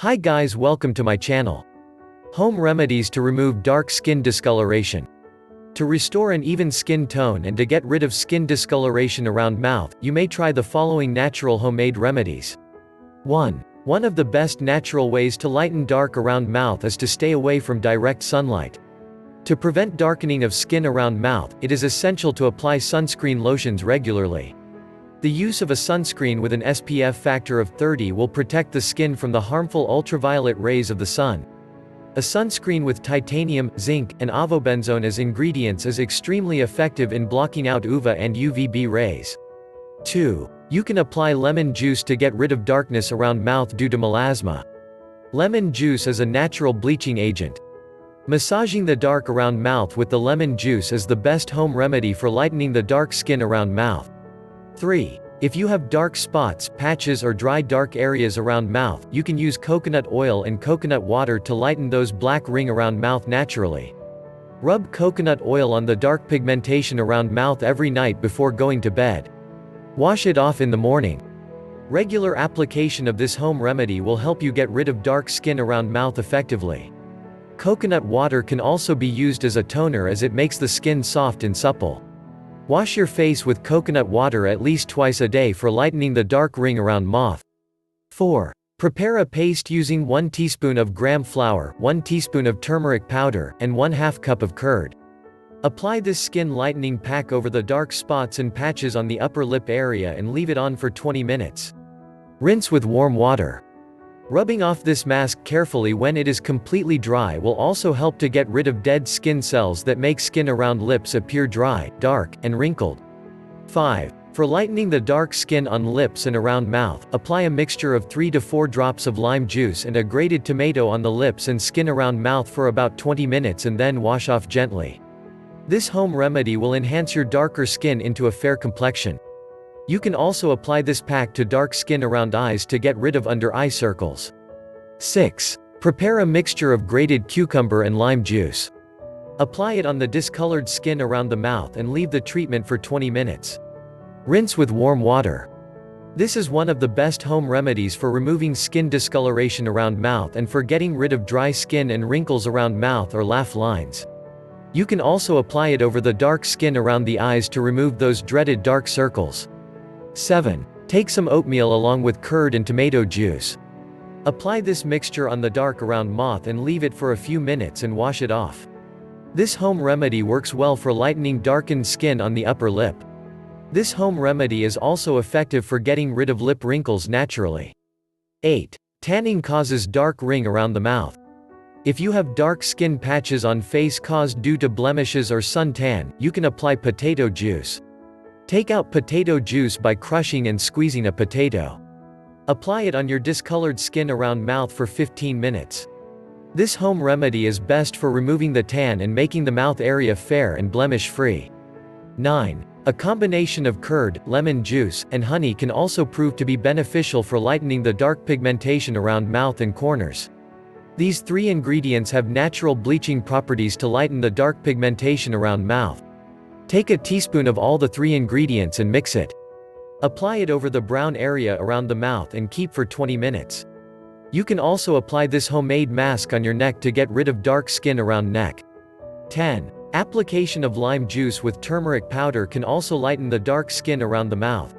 Hi guys, welcome to my channel. Home remedies to remove dark skin discoloration. To restore an even skin tone and to get rid of skin discoloration around mouth, you may try the following natural homemade remedies. 1. One of the best natural ways to lighten dark around mouth is to stay away from direct sunlight. To prevent darkening of skin around mouth, it is essential to apply sunscreen lotions regularly. The use of a sunscreen with an SPF factor of 30 will protect the skin from the harmful ultraviolet rays of the sun. A sunscreen with titanium, zinc, and avobenzone as ingredients is extremely effective in blocking out UVA and UVB rays. 2. You can apply lemon juice to get rid of darkness around mouth due to melasma. Lemon juice is a natural bleaching agent. Massaging the dark around mouth with the lemon juice is the best home remedy for lightening the dark skin around mouth. 3. If you have dark spots, patches or dry dark areas around mouth, you can use coconut oil and coconut water to lighten those black ring around mouth naturally. Rub coconut oil on the dark pigmentation around mouth every night before going to bed. Wash it off in the morning. Regular application of this home remedy will help you get rid of dark skin around mouth effectively. Coconut water can also be used as a toner as it makes the skin soft and supple. Wash your face with coconut water at least twice a day for lightening the dark ring around mouth. 4. Prepare a paste using 1 teaspoon of gram flour, 1 teaspoon of turmeric powder, and 1/2 cup of curd. Apply this skin lightening pack over the dark spots and patches on the upper lip area and leave it on for 20 minutes. Rinse with warm water. Rubbing off this mask carefully when it is completely dry will also help to get rid of dead skin cells that make skin around lips appear dry, dark, and wrinkled. 5. For lightening the dark skin on lips and around mouth, apply a mixture of 3 to 4 drops of lime juice and a grated tomato on the lips and skin around mouth for about 20 minutes and then wash off gently. This home remedy will enhance your darker skin into a fair complexion. You can also apply this pack to dark skin around eyes to get rid of under eye circles. 6. Prepare a mixture of grated cucumber and lime juice. Apply it on the discolored skin around the mouth and leave the treatment for 20 minutes. Rinse with warm water. This is one of the best home remedies for removing skin discoloration around mouth and for getting rid of dry skin and wrinkles around mouth or laugh lines. You can also apply it over the dark skin around the eyes to remove those dreaded dark circles. 7. Take some oatmeal along with curd and tomato juice. Apply this mixture on the dark around mouth and leave it for a few minutes and wash it off. This home remedy works well for lightening darkened skin on the upper lip. This home remedy is also effective for getting rid of lip wrinkles naturally. 8. Tanning causes dark ring around the mouth. If you have dark skin patches on face caused due to blemishes or suntan, you can apply potato juice. Take out potato juice by crushing and squeezing a potato. Apply it on your discolored skin around mouth for 15 minutes. This home remedy is best for removing the tan and making the mouth area fair and blemish-free. 9. A combination of curd, lemon juice, and honey can also prove to be beneficial for lightening the dark pigmentation around mouth and corners. These 3 ingredients have natural bleaching properties to lighten the dark pigmentation around mouth. Take a teaspoon of all the 3 ingredients and mix it. Apply it over the brown area around the mouth and keep for 20 minutes. You can also apply this homemade mask on your neck to get rid of dark skin around neck. 10. Application of lime juice with turmeric powder can also lighten the dark skin around the mouth.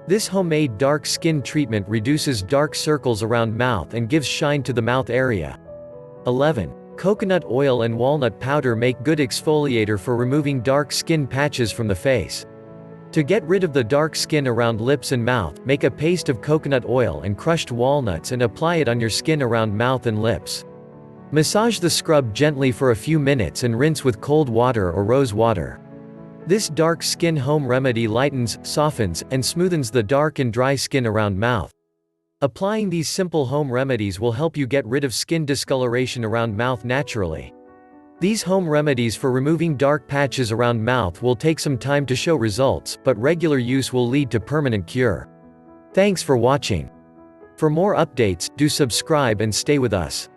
This homemade dark skin treatment reduces dark circles around mouth and gives shine to the mouth area. 11. Coconut oil and walnut powder make good exfoliator for removing dark skin patches from the face. To get rid of the dark skin around lips and mouth, make a paste of coconut oil and crushed walnuts and apply it on your skin around mouth and lips. Massage the scrub gently for a few minutes and rinse with cold water or rose water. This dark skin home remedy lightens, softens, and smoothens the dark and dry skin around mouth. Applying these simple home remedies will help you get rid of skin discoloration around mouth naturally. These home remedies for removing dark patches around mouth will take some time to show results, but regular use will lead to permanent cure. Thanks for watching. For more updates, do subscribe and stay with us.